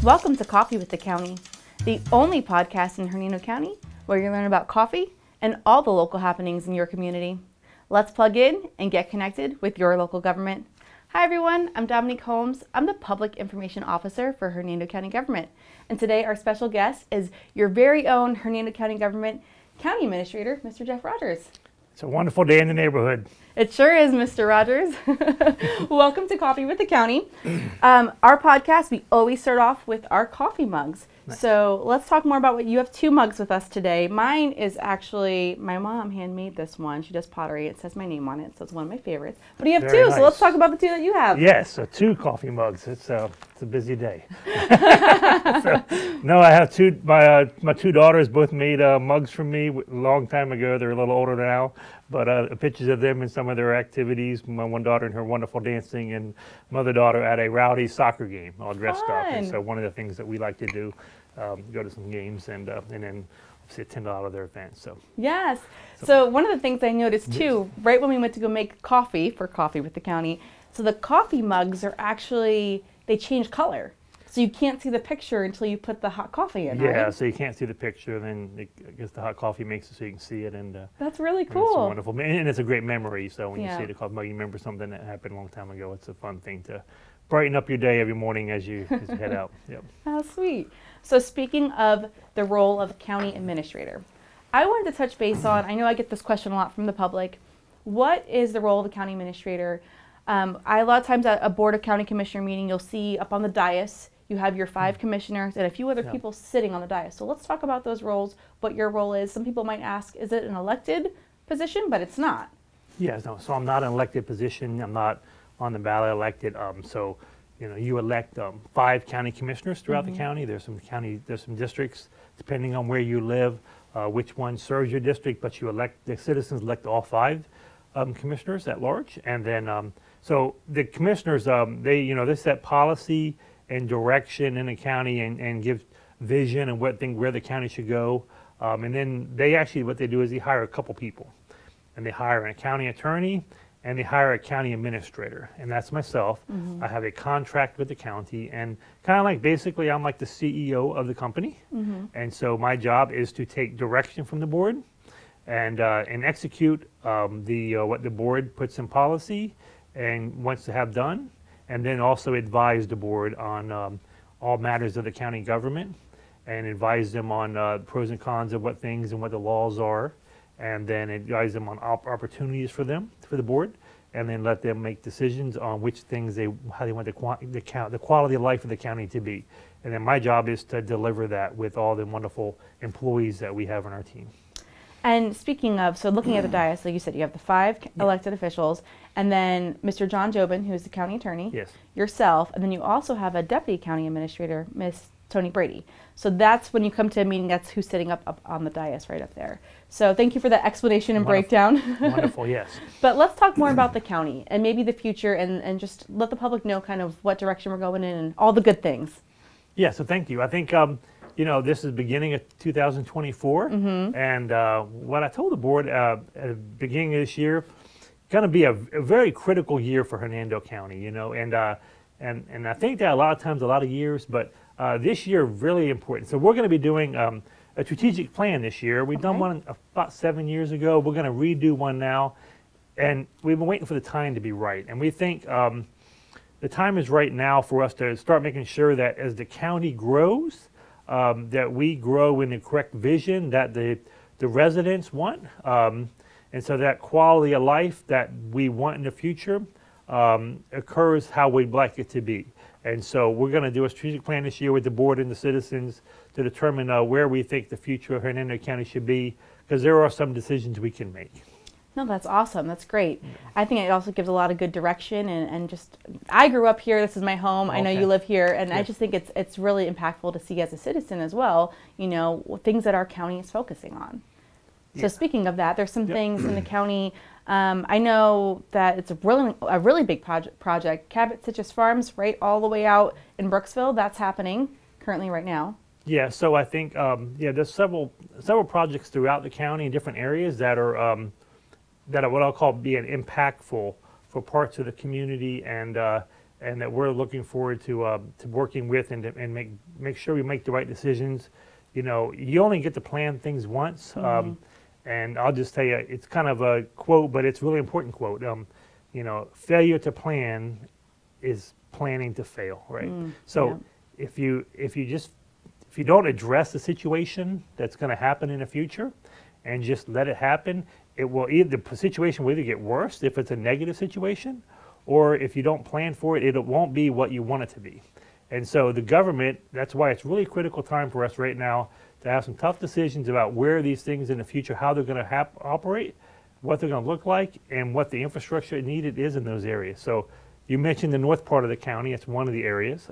Welcome to Coffee with the County, the only podcast in Hernando County where you learn about coffee and all the local happenings in your community. Let's plug in and get connected with your local government. Hi everyone, I'm Dominique Holmes. I'm the Public Information Officer for Hernando County Government. And today our special guest is your very own Hernando County Government County Administrator, Mr. Jeff Rogers. It's a wonderful day in the neighborhood. It sure is, Mr. Rogers. Welcome to Coffee with the County. Our podcast, we always start off with our coffee mugs. Nice. So let's talk more about what you have. Two mugs with us today. Mine is actually, my mom handmade this one. She does pottery. It says my name on it, so it's one of my favorites. But you have two, nice. So let's talk about the two that you have. Yes, so two coffee mugs. It's a busy day. No, I have two. My two daughters both made mugs for me a long time ago. They're a little older now, but pictures of them and some of their activities. My one daughter and her wonderful dancing, and my other daughter at a rowdy soccer game, all dressed up. And so one of the things that we like to do, go to some games and then attend a lot of their events. So yes. So one of the things I noticed too, right when we went to go make coffee for Coffee with the County, so the coffee mugs are actually, they change color. So you can't see the picture until you put the hot coffee in, yeah, right? So you can't see the picture, then I guess the hot coffee makes it so you can see it. And that's really cool. It's wonderful. And it's a great memory. So when you see the coffee mug, you remember something that happened a long time ago. It's a fun thing to brighten up your day every morning as you head out. Yep. How sweet. So speaking of the role of county administrator, I wanted to touch base on, I know I get this question a lot from the public, what is the role of a county administrator? A lot of times at a Board of County Commissioner meeting, you'll see up on the dais, you have your 5 commissioners and a few other people sitting on the dais. So let's talk about those roles, what your role is. Some people might ask, is it an elected position? But it's not. Yes, no, so I'm not an elected position. I'm not on the ballot elected. So, you elect 5 county commissioners throughout the county. There's some districts, depending on where you live, which one serves your district, but the citizens elect all 5 commissioners at large. And then, so the commissioners, they set policy and direction in the county and give vision and where the county should go. And then what they do is they hire a couple people. And they hire a county attorney and they hire a county administrator. And that's myself. I have a contract with the county, and kind of like basically I'm like the CEO of the company. And so my job is to take direction from the board and execute what the board puts in policy and wants to have done, and then also advise the board on all matters of the county government and advise them on pros and cons of what things and what the laws are, and then advise them on opportunities for the board, and then let them make decisions on which things how they want the quality of life of the county to be. And then my job is to deliver that with all the wonderful employees that we have on our team. And speaking of, so looking at the dais, like you said, you have the 5 elected officials, and then Mr. John Jobin, who is the county attorney, yourself, and then you also have a deputy county administrator, Miss Tony Brady. So that's when you come to a meeting, that's who's sitting up on the dais right up there. So thank you for that explanation and breakdown. Wonderful, yes. But let's talk more about the county and maybe the future, and just let the public know kind of what direction we're going in and all the good things. Yeah, so thank you. I think this is beginning of 2024, and what I told the board at the beginning of this year, going to be a very critical year for Hernando County, and I think that a lot of times, a lot of years, but this year really important. So we're going to be doing a strategic plan this year. We've done one about 7 years ago. We're going to redo one now, and we've been waiting for the time to be right. And we think the time is right now for us to start making sure that as the county grows, that we grow in the correct vision that the residents want, and so that quality of life that we want in the future occurs how we'd like it to be. And so we're going to do a strategic plan this year with the board and the citizens to determine where we think the future of Hernando County should be, because there are some decisions we can make. No, that's awesome. That's great. I think it also gives a lot of good direction, and just, I grew up here. This is my home. I know you live here, and I just think it's really impactful to see as a citizen as well, things that our county is focusing on. So speaking of that, there's some things in the county. I know that it's a really big project. Cabot Citrus Farms, right all the way out in Brooksville. That's happening currently right now. Yeah, so I think there's several projects throughout the county in different areas that are what I'll call being impactful for parts of the community, and and that we're looking forward to working with and make sure we make the right decisions. You know, you only get to plan things once, and I'll just tell you, it's kind of a quote, but it's a really important quote. You know, failure to plan is planning to fail, right? So if you don't address the situation that's going to happen in the future, and just let it happen, the situation will either get worse if it's a negative situation, or if you don't plan for it, it won't be what you want it to be. And so the government, that's why it's really critical time for us right now to have some tough decisions about where these things in the future, how they're going to operate, what they're going to look like, and what the infrastructure needed is in those areas. So you mentioned the north part of the county. It's one of the areas.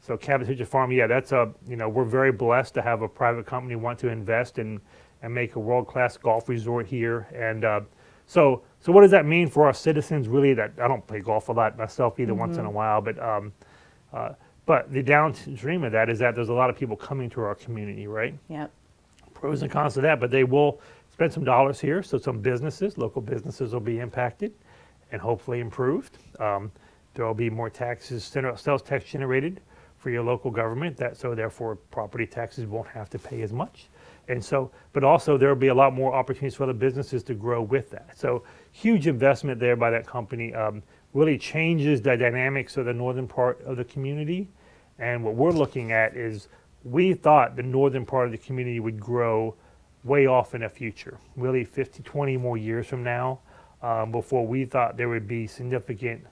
So Cabot Hitcher Farm, yeah, that's you know, we're very blessed to have a private company want to invest and make a world-class golf resort here. And so what does that mean for our citizens? Really, that I don't play golf a lot myself either, once in a while, but the downstream of that is that there's a lot of people coming to our community, right? Yep. Pros and cons to that, but they will spend some dollars here, so some businesses, local businesses, will be impacted and hopefully improved. There will be more taxes, sales tax generated for your local government, so therefore property taxes won't have to pay as much. And so, but also there will be a lot more opportunities for the businesses to grow with that. So huge investment there by that company, really changes the dynamics of the northern part of the community. And what we're looking at is, we thought the northern part of the community would grow way off in the future, really 50, 20 more years from now, before we thought there would be significant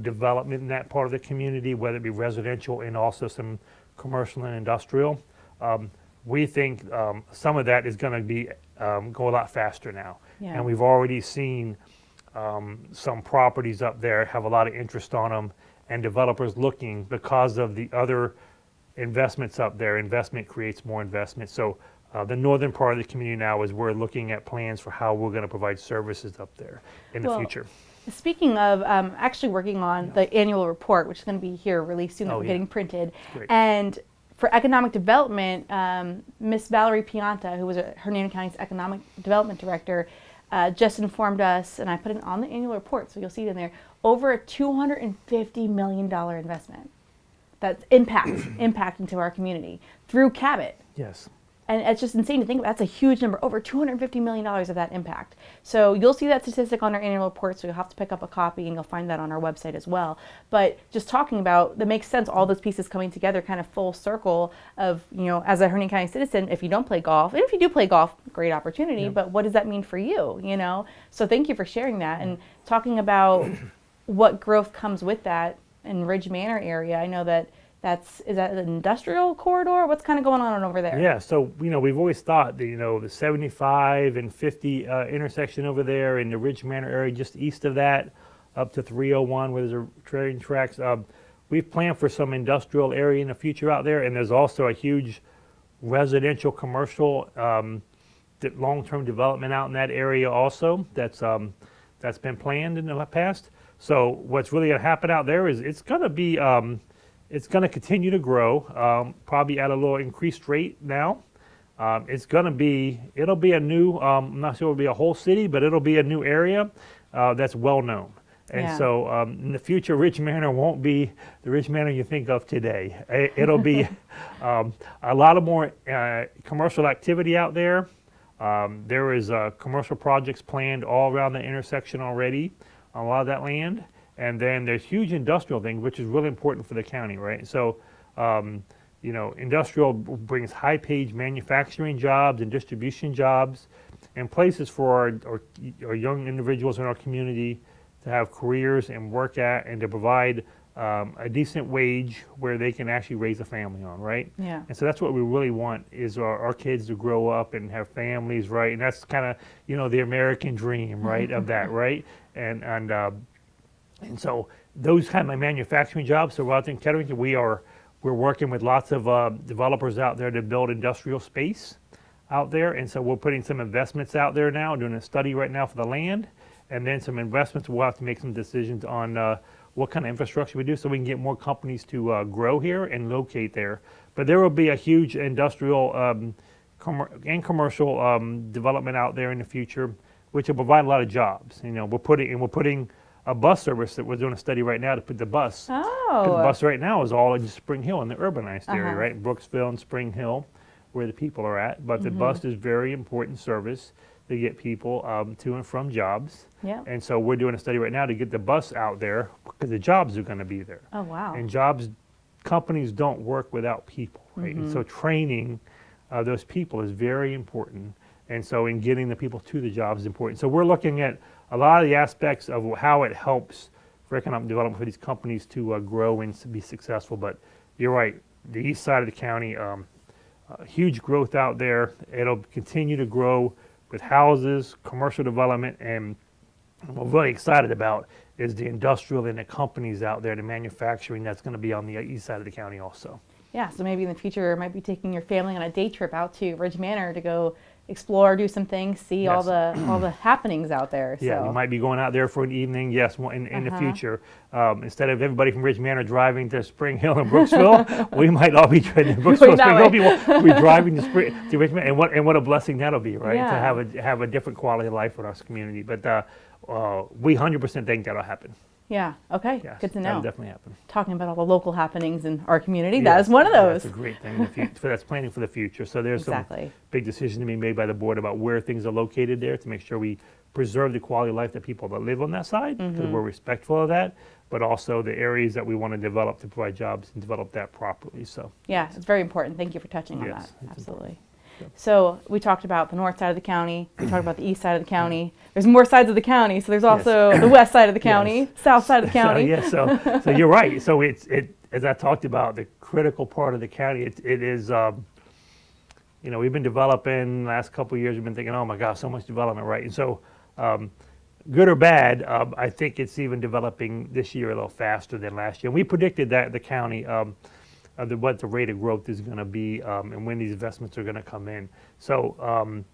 development in that part of the community, whether it be residential and also some commercial and industrial. We think some of that is going to be go a lot faster now. Yeah. And we've already seen some properties up there have a lot of interest on them, and developers looking because of the other investments up there. Investment creates more investment. So the northern part of the community now is we're looking at plans for how we're going to provide services up there in the future. Speaking of actually working on the annual report, which is going to be here really soon, that we're getting printed. And for economic development, Miss Valerie Pianta, who was Hernando County's economic development director, just informed us, and I put it on the annual report, so you'll see it in there, over a $250 million investment that's impact into our community through Cabot. Yes. And it's just insane to think about. That's a huge number, over $250 million of that impact. So you'll see that statistic on our annual report, so you'll have to pick up a copy, and you'll find that on our website as well. But just talking about, that makes sense, all those pieces coming together, kind of full circle of, you know, as a Hernando County citizen, if you don't play golf, and if you do play golf, great opportunity, but what does that mean for you, you know? So thank you for sharing that, and talking about what growth comes with that in Ridge Manor area. I know that is that an industrial corridor? What's kind of going on over there? Yeah, so, you know, we've always thought that, you know, the 75 and 50 intersection over there in the Ridge Manor area, just east of that, up to 301 where there's a train tracks. We've planned for some industrial area in the future out there, and there's also a huge residential, commercial, long-term development out in that area also that's been planned in the past. So what's really going to happen out there is it's going to be it's going to continue to grow, probably at a little increased rate now. It'll be a new, I'm not sure it'll be a whole city, but it'll be a new area that's well known. And so in the future, Ridge Manor won't be the Ridge Manor you think of today. It'll be a lot of more commercial activity out there. There is commercial projects planned all around the intersection already on a lot of that land. And then there's huge industrial things, which is really important for the county, right? So, you know, industrial brings high-paid manufacturing jobs and distribution jobs, and places for our young individuals in our community to have careers and work at, and to provide a decent wage where they can actually raise a family on, right? Yeah. And so that's what we really want, is our kids to grow up and have families, right? And that's kind of, you know, the American dream, right, of that, right? And so those kind of manufacturing jobs. So out in Kettering, we're working with lots of developers out there to build industrial space out there. And so we're putting some investments out there now, doing a study right now for the land, and then some investments. We'll have to make some decisions on what kind of infrastructure we do so we can get more companies to grow here and locate there. But there will be a huge industrial and commercial development out there in the future, which will provide a lot of jobs. You know, we're putting a bus service that we're doing a study right now to put the bus. Oh. The bus right now is all in Spring Hill in the urbanized area, right? In Brooksville and Spring Hill, where the people are at. But the bus is very important service to get people to and from jobs. Yeah. And so we're doing a study right now to get the bus out there because the jobs are going to be there. Oh, wow. And companies don't work without people, right? And so training those people is very important. And so in getting the people to the jobs is important. So we're looking at a lot of the aspects of how it helps for economic development for these companies to grow and to be successful. But you're right, the east side of the county, huge growth out there. It'll continue to grow with houses, commercial development, and what we're really excited about is the industrial and the companies out there, the manufacturing that's going to be on the east side of the county also. Yeah, so maybe in the future, might be taking your family on a day trip out to Ridge Manor to go explore, do some things, see all the happenings out there. Yeah, you might be going out there for an evening, yes, in the future. Instead of everybody from Ridge Manor driving to Spring Hill and Brooksville, we might all be driving to Brooksville, Spring Hill. People will be driving to Ridge Manor, and what a blessing that'll be, right? Yeah. To have a different quality of life in our community. But we 100% think that'll happen. Yeah, okay, yes, good to know. That'll definitely happen. Talking about all the local happenings in our community, that is one of those. That's a great thing. That's planning for the future. So there's some big decisions to be made by the board about where things are located there to make sure we preserve the quality of life that people that live on that side, because we're respectful of that, but also the areas that we want to develop to provide jobs and develop that properly. So yeah, it's very important. Thank you for touching on that. Absolutely. So we talked about the north side of the county, we talked about the east side of the county. There's more sides of the county, so there's also the west side of the county, south side of the county. So you're right. So as I talked about, the critical part of the county, it is, you know, we've been developing the last couple of years, we've been thinking, oh my gosh, so much development, right? And so good or bad, I think it's even developing this year a little faster than last year. And we predicted that the county, what the rate of growth is going to be and when these investments are going to come in. So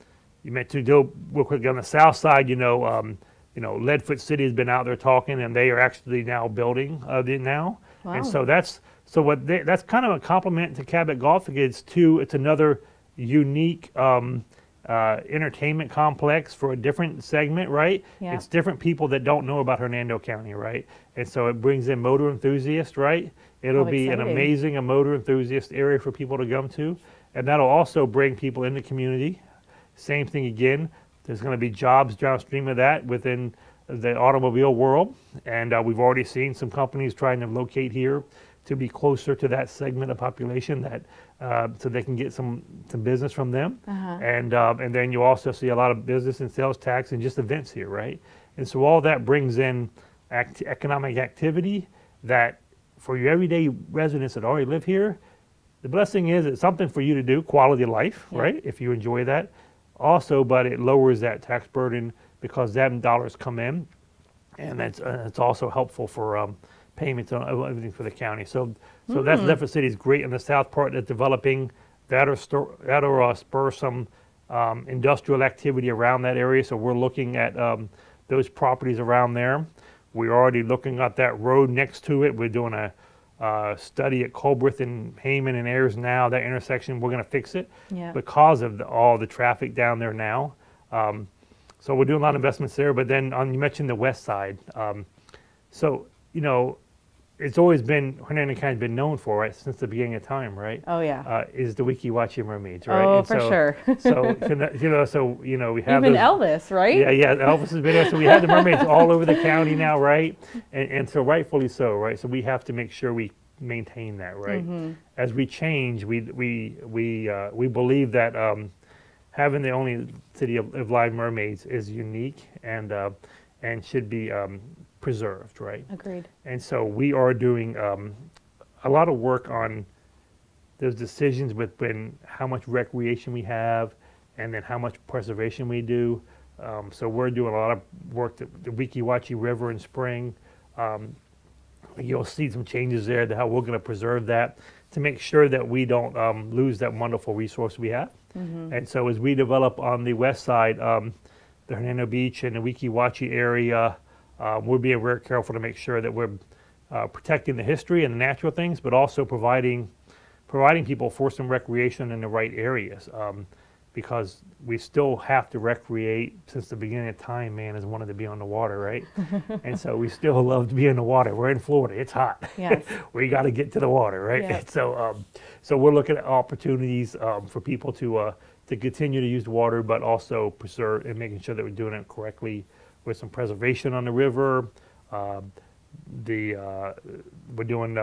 you meant to do real quick on the south side. Leadfoot City has been out there talking, and they are actually now building now. Wow. And so that's kind of a compliment to Cabot Golf. It's another unique entertainment complex for a different segment, right? Yeah. It's different people that don't know about Hernando County, right? And so it brings in motor enthusiasts, right? It'll be an amazing motor enthusiast area for people to come to. And that'll also bring people in the community. Same thing again. There's going to be jobs downstream of that within the automobile world. And we've already seen some companies trying to locate here to be closer to that segment of population that so they can get some business from them. And then you also see a lot of business and sales tax and just events here, right? And so all that brings in economic activity that for your everyday residents that already live here, the blessing is it's something for you to do, quality of life, right? If you enjoy that. Also, but it lowers that tax burden because them dollars come in, and it's also helpful for payments on everything for the county. So that's Leadfoot City is great in the south part that's developing. That'll spur some industrial activity around that area. So we're looking at those properties around there. We're already looking at that road next to it. We're doing a study at Colbreth and Heyman and Ayers now. That intersection, we're going to fix it because of all the traffic down there now. So we're doing a lot of investments there. But then you mentioned the west side. It's always been, Hernando County's been known for, right, since the beginning of time, right? Oh, yeah. Is the Weeki Wachee mermaids, right? Oh, and for sure. We have even Elvis, right? Yeah, Elvis has been there. So we have the mermaids all over the county now, right? And so rightfully so, right? So we have to make sure we maintain that, right? As we change, we believe that having the only city of live mermaids is unique and should be preserved, right? Agreed. And so we are doing a lot of work on those decisions within how much recreation we have and then how much preservation we do. So we're doing a lot of work, the Weeki Wachee River in spring. You'll see some changes there to how we're going to preserve that to make sure that we don't lose that wonderful resource we have. And so as we develop on the west side, the Hernando Beach and the Weeki Wachee area, we're being very careful to make sure that we're protecting the history and the natural things, but also providing people for some recreation in the right areas. because we still have to recreate. Since the beginning of time, man has wanted to be on the water, right? And so we still love to be in the water. We're in Florida, it's hot. Yes. We got to get to the water, right? Yep. So we're looking at opportunities for people to continue to use the water, but also preserve and making sure that we're doing it correctly with some preservation on the river. We're doing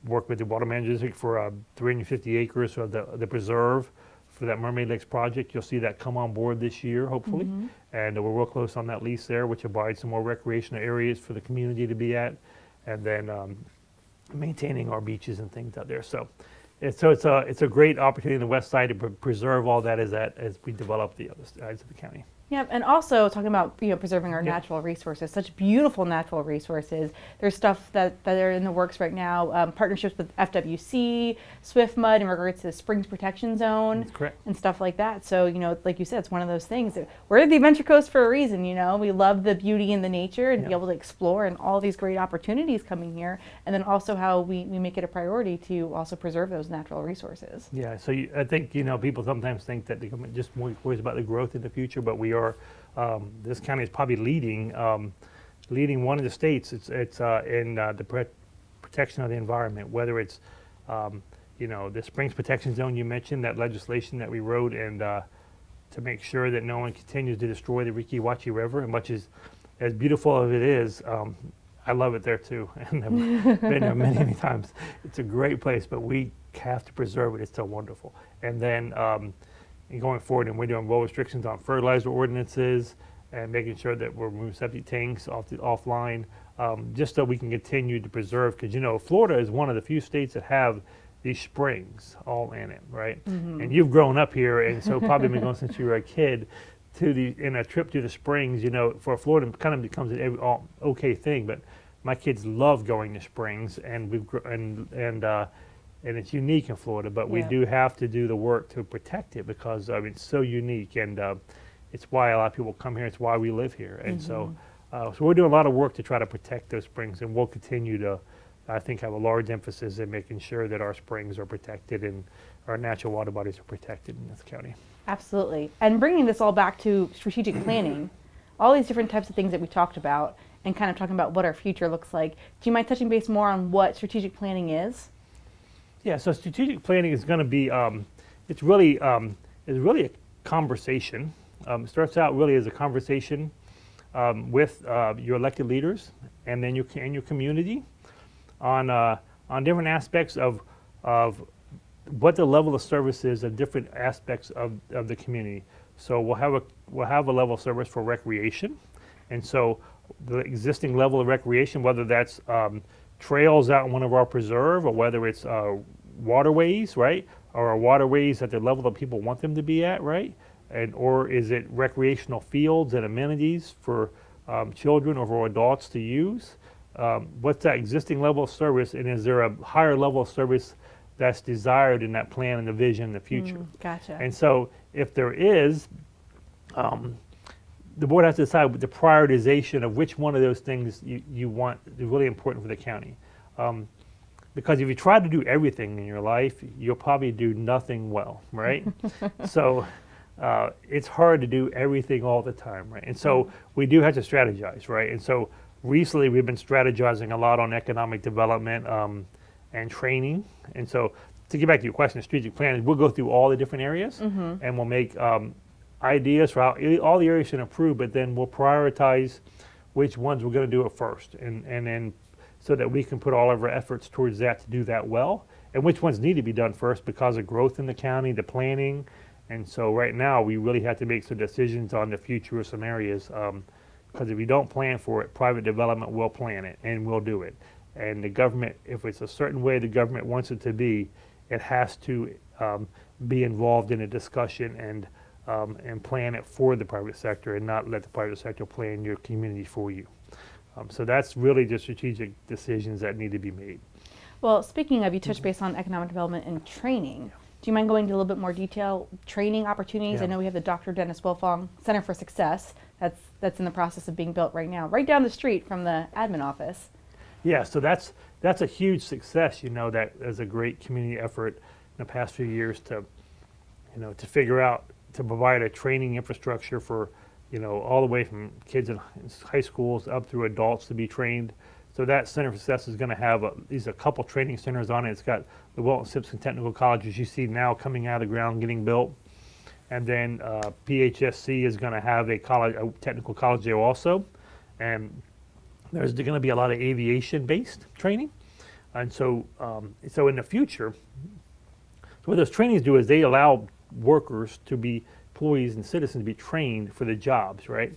work with the water management for 350 acres of the preserve for that Mermaid Lakes project. You'll see that come on board this year, hopefully. And we're real close on that lease there, which will provide some more recreational areas for the community to be at, and then maintaining our beaches and things out there. So it's a great opportunity on the west side to preserve all that as we develop the other sides of the county. Yeah, and also talking about preserving our natural resources, such beautiful natural resources. There's stuff that are in the works right now, partnerships with FWC, Swift Mud in regards to the Springs Protection Zone. That's correct. And stuff like that. So, like you said, it's one of those things. We're the Adventure Coast for a reason, We love the beauty and the nature and be able to explore and all these great opportunities coming here. And then also how we make it a priority to also preserve those natural resources. Yeah, so I think, people sometimes think that the government just worries about the growth in the future, but we are. This county is probably leading one of the states. It's in the protection of the environment, whether it's the Springs Protection Zone you mentioned, that legislation that we wrote, and to make sure that no one continues to destroy the Weeki-Wachee River. And much as beautiful as it is, I love it there too, and I've been there many, many times. It's a great place, but we have to preserve it. It's so wonderful. And then and going forward, and we're doing roll restrictions on fertilizer ordinances and making sure that we're removing septic tanks offline, just so we can continue to preserve. Because Florida is one of the few states that have these springs all in it, right? And you've grown up here, and so probably been going since you were a kid. In a trip to the springs, for Florida, it kind of becomes an okay thing. But my kids love going to springs, and and it's unique in Florida, but we do have to do the work to protect it because it's so unique, and it's why a lot of people come here. It's why we live here, and so we're doing a lot of work to try to protect those springs, and we'll continue to, I think, have a large emphasis in making sure that our springs are protected and our natural water bodies are protected in this county. Absolutely, and bringing this all back to strategic planning, all these different types of things that we talked about, and kind of talking about what our future looks like. Do you mind touching base more on what strategic planning is? Yeah, so strategic planning is going to be, it's really a conversation. It starts out really as a conversation with your elected leaders and then your community on different aspects of what the level of service is of different aspects of the community. So we'll have a level of service for recreation, and so the existing level of recreation, whether that's trails out in one of our preserve, or whether it's waterways, right? Or waterways at the level that people want them to be at, right? Or is it recreational fields and amenities for children or for adults to use? What's that existing level of service, and is there a higher level of service that's desired in that plan and the vision in the future? Gotcha. And so if there is, the board has to decide the prioritization of which one of those things you want is really important for the county. Because if you try to do everything in your life, you'll probably do nothing well, right? So it's hard to do everything all the time, right? And so we do have to strategize, right? And so recently we've been strategizing a lot on economic development and training. And so to get back to your question, strategic planning, we'll go through all the different areas and we'll make ideas for how all the areas should improve, but then we'll prioritize which ones we're going to do it first, and then so that we can put all of our efforts towards that to do that well, and which ones need to be done first because of growth in the county, the planning. And so right now we really have to make some decisions on the future of some areas, because if we don't plan for it, private development will plan it and will do it. And the government, if it's a certain way the government wants it to be, it has to be involved in a discussion and plan it for the private sector, and not let the private sector plan your community for you. So that's really the strategic decisions that need to be made. Well, speaking of, you touched base on economic development and training. Do you mind going into a little bit more detail? Training opportunities. I know we have the Dr. Dennis Wilfong Center for Success. That's in the process of being built right now, right down the street from the admin office. Yeah, so that's a huge success. That is a great community effort in the past few years to figure out to provide a training infrastructure for, all the way from kids in high schools up through adults to be trained. So that Center for Success is going to have a couple training centers on it. It's got the Walton Simpson Technical Colleges you see now coming out of the ground, getting built. And then PHSC is going to have a technical college there also. And there's going to be a lot of aviation-based training. And so in the future, what those trainings do is they allow workers to be employees and citizens to be trained for the jobs, right?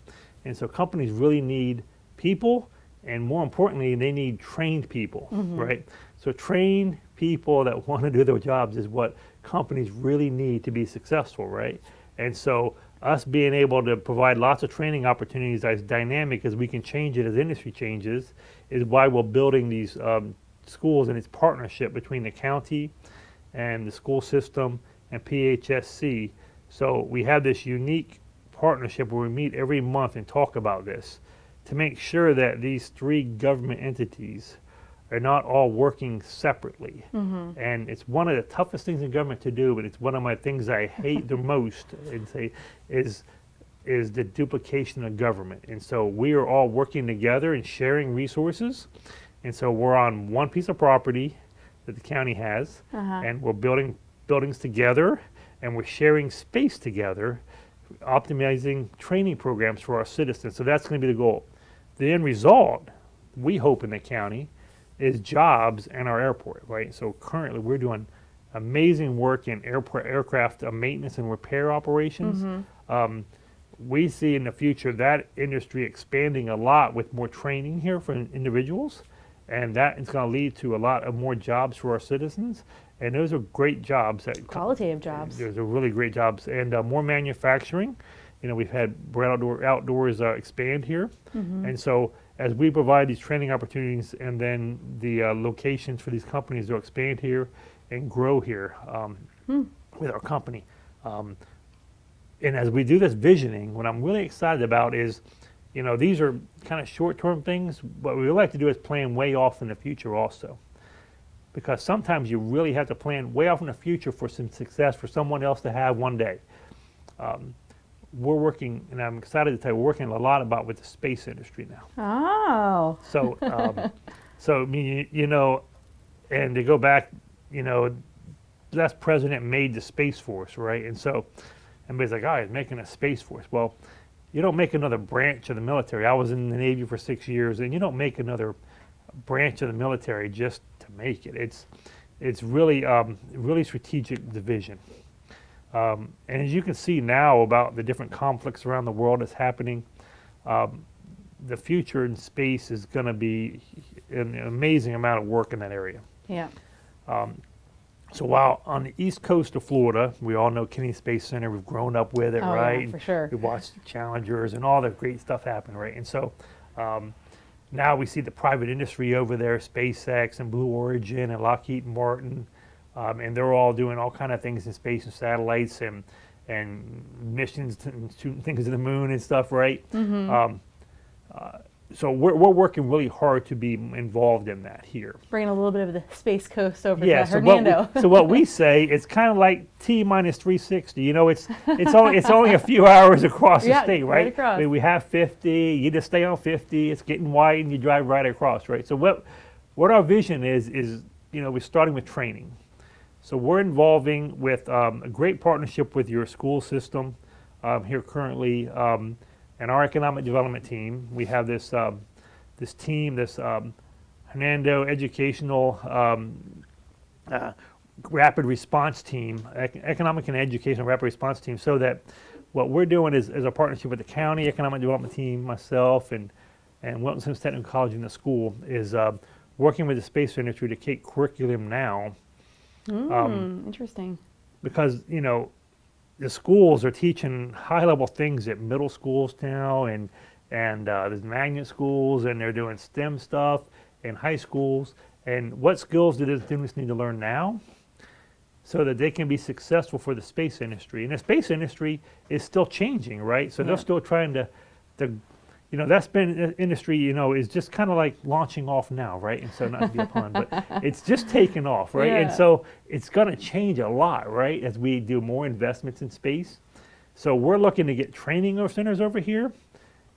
And so companies really need people, and more importantly, they need trained people, right? So trained people that want to do their jobs is what companies really need to be successful, right? And so us being able to provide lots of training opportunities as dynamic as we can change it as industry changes is why we're building these schools, and it's partnership between the county and the school system and PHSC. So we have this unique partnership where we meet every month and talk about this to make sure that these three government entities are not all working separately. And it's one of the toughest things in government to do, but it's one of my things I hate the most and say is the duplication of government. And so we are all working together and sharing resources. And so we're on one piece of property that the county has, and we're building buildings together, and we're sharing space together, optimizing training programs for our citizens. So that's going to be the goal. The end result, we hope in the county, is jobs and our airport, right? So currently we're doing amazing work in aircraft maintenance and repair operations. We see in the future that industry expanding a lot with more training here for individuals, and that is going to lead to a lot of more jobs for our citizens. And those are great jobs. Qualitative jobs. Those are really great jobs. And more manufacturing. We've had Outdoors expand here. And so as we provide these training opportunities, and then the locations for these companies to expand here and grow here with our company. And as we do this visioning, what I'm really excited about is, these are kind of short-term things. What we like to do is plan way off in the future also. Because sometimes you really have to plan way off in the future for some success for someone else to have one day. We're working, and I'm excited to tell you, we're working a lot with the space industry now. Oh. So, I mean, and to go back, last president made the Space Force, right? And so everybody's like, he's making a Space Force. Well, you don't make another branch of the military. I was in the Navy for 6 years, and you don't make another branch of the military just to make it. It's really really strategic division. And as you can see now about the different conflicts around the world that's happening, the future in space is going to be an amazing amount of work in that area. Yeah. So while on the east coast of Florida, we all know Kennedy Space Center, we've grown up with it, right? Yeah, for sure. We've watched Challengers and all the great stuff happen, right? And so now we see the private industry over there, SpaceX and Blue Origin and Lockheed Martin, and they're all doing all kind of things in space and satellites and missions and shooting things to the moon and stuff, right? So we're working really hard to be involved in that here. Bringing a little bit of the Space Coast over to so Hernando. So what we say, it's kind of like T minus 360. It's only a few hours across the state, right? Across. I mean, we have 50. You just stay on 50. It's getting white, and you drive right across, right? So what our vision is we're starting with training. So we're involving with a great partnership with your school system here currently. And our economic development team, we have this team, Hernando Educational Rapid Response Team, Economic and Educational Rapid Response Team, so that what we're doing is a partnership with the county economic development team, myself, and Walton Simpson Technical College and the school is working with the space industry to create curriculum now. Interesting. Because, the schools are teaching high-level things at middle schools now, and there's magnet schools, and they're doing STEM stuff in high schools. And what skills do the students need to learn now so that they can be successful for the space industry? And the space industry is still changing, right? So they're still trying to that's been industry, is just kind of like launching off now, right? And so not to be a pun, but it's just taken off, right? Yeah. And so it's going to change a lot, right? As we do more investments in space. So we're looking to get training centers over here,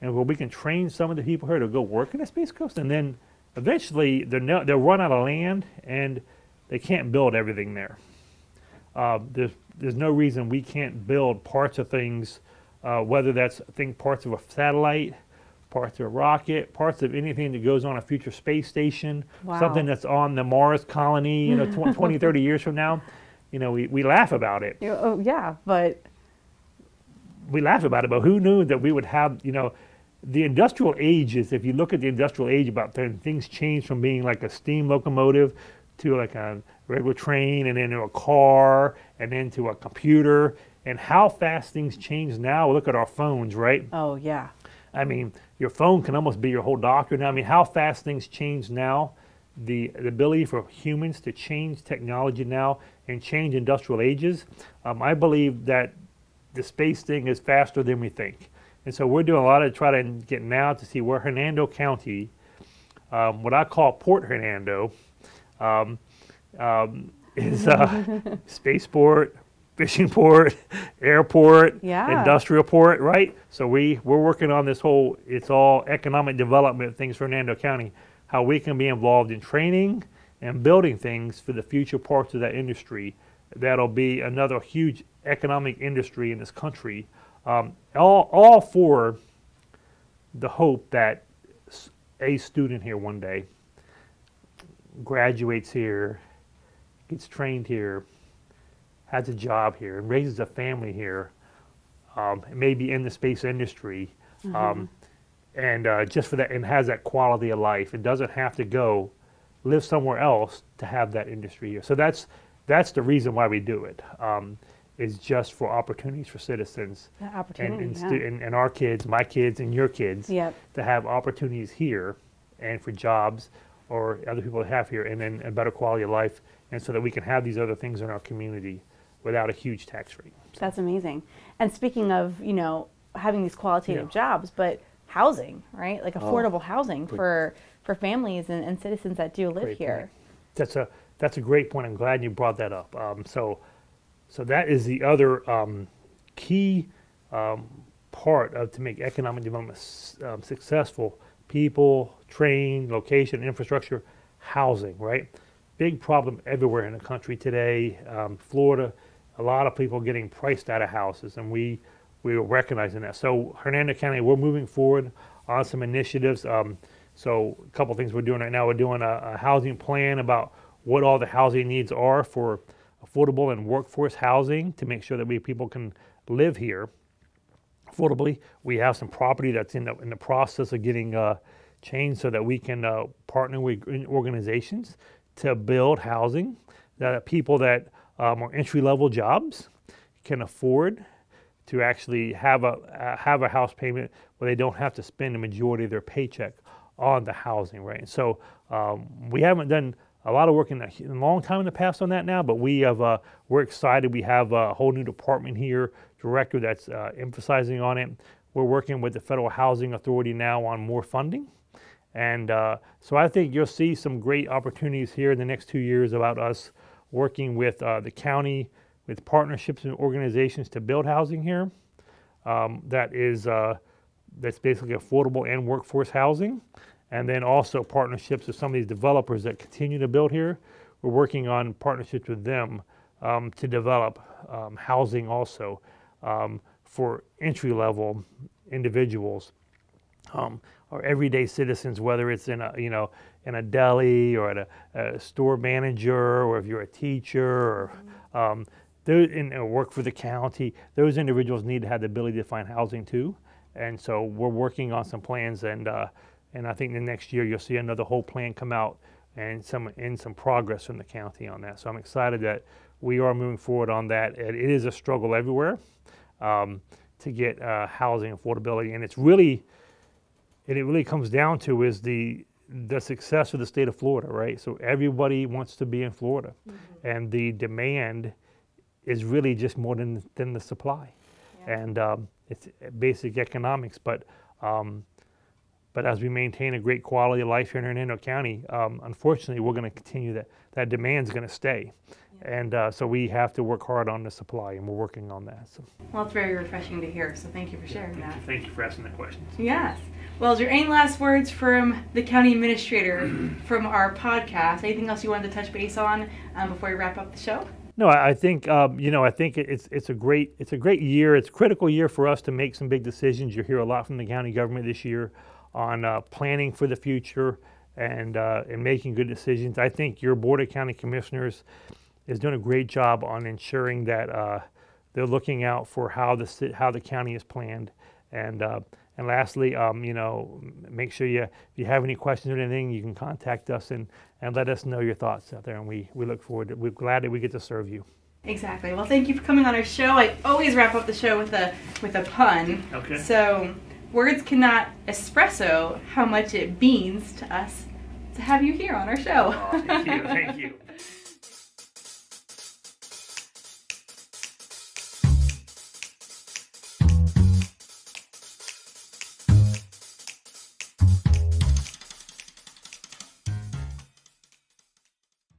and where we can train some of the people here to go work in the Space Coast, and then eventually they'll run out of land and they can't build everything there. There's no reason we can't build parts of things, whether that's parts of a satellite, parts of a rocket, parts of anything that goes on a future space station, something that's on the Mars colony, 20, 30 years from now. We laugh about it. Oh yeah, but we laugh about it, but who knew that we would have, the industrial age is, if you look at the industrial age, about things change from being like a steam locomotive to like a regular train, and then to a car, and then to a computer, and how fast things change now. Look at our phones, right? Oh yeah. I mean, your phone can almost be your whole doctor now. I mean, how fast things change now, the ability for humans to change technology now and change industrial ages. I believe that the space thing is faster than we think. And so we're doing a lot of try to get now to see where Hernando County, what I call Port Hernando, is spaceport, fishing port, airport, industrial port, right? So we're working on this whole, it's all economic development things for Hernando County, how we can be involved in training and building things for the future parts of that industry. That'll be another huge economic industry in this country, all for the hope that a student here one day graduates here, gets trained here, has a job here, and raises a family here, maybe in the space industry, and just for that, and has that quality of life, and doesn't have to go live somewhere else to have that industry here. So that's the reason why we do it. Is just for opportunities for citizens, and our kids, my kids, and your kids, to have opportunities here, and for jobs or other people to have here, and then a better quality of life, and so that we can have these other things in our community without a huge tax rate. So. That's amazing. And speaking of, having these qualitative jobs, but housing, right? Like affordable housing for families and citizens that do live here. Point. That's a great point. I'm glad you brought that up. So that is the other key part of to make economic development successful. People, train, location, infrastructure, housing, right? Big problem everywhere in the country today. Florida, a lot of people getting priced out of houses, and we are recognizing that. So Hernando County, we're moving forward on some initiatives. So a couple things we're doing right now. We're doing a housing plan about what all the housing needs are for affordable and workforce housing to make sure that people can live here affordably. We have some property that's in the process of getting changed so that we can partner with organizations to build housing that people that are entry-level jobs can afford to actually have a house payment where they don't have to spend the majority of their paycheck on the housing, right? And so we haven't done a lot of work in a long time in the past on that now, but we're excited. We have a whole new department here, director that's emphasizing on it. We're working with the Federal Housing Authority now on more funding. And so I think you'll see some great opportunities here in the next 2 years about us working with the county, with partnerships and organizations to build housing here. That's basically affordable and workforce housing. And then also partnerships with some of these developers that continue to build here. We're working on partnerships with them to develop housing also for entry-level individuals or everyday citizens, whether it's in a deli or at a store manager, or if you're a teacher or work for the county. Those individuals need to have the ability to find housing too. And so we're working on some plans, and I think the next year you'll see another whole plan come out and some progress from the county on that. So I'm excited that we are moving forward on that. It is a struggle everywhere to get housing affordability, and it really comes down to is the success of the state of Florida, right? So everybody wants to be in Florida, and the demand is really just more than the supply, and it's basic economics, but as we maintain a great quality of life here in Hernando County, unfortunately, we're going to continue that demand's going to stay. And so we have to work hard on the supply, and we're working on that. So. Well, it's very refreshing to hear, so thank you for sharing that. Thank you for asking that question. Yes. Well, is there any last words from the county administrator from our podcast? Anything else you wanted to touch base on before we wrap up the show? No, I think I think it's a great year. It's a critical year for us to make some big decisions. You'll hear a lot from the county government this year on planning for the future and making good decisions. I think your Board of County Commissioners is doing a great job on ensuring that they're looking out for how the county is planned. And lastly, make sure if you have any questions or anything, you can contact us and let us know your thoughts out there. And we look forward to. We're glad that we get to serve you. Exactly. Well, thank you for coming on our show. I always wrap up the show with a pun. Okay. So words cannot espresso how much it means to us to have you here on our show. Oh, thank you. Thank you.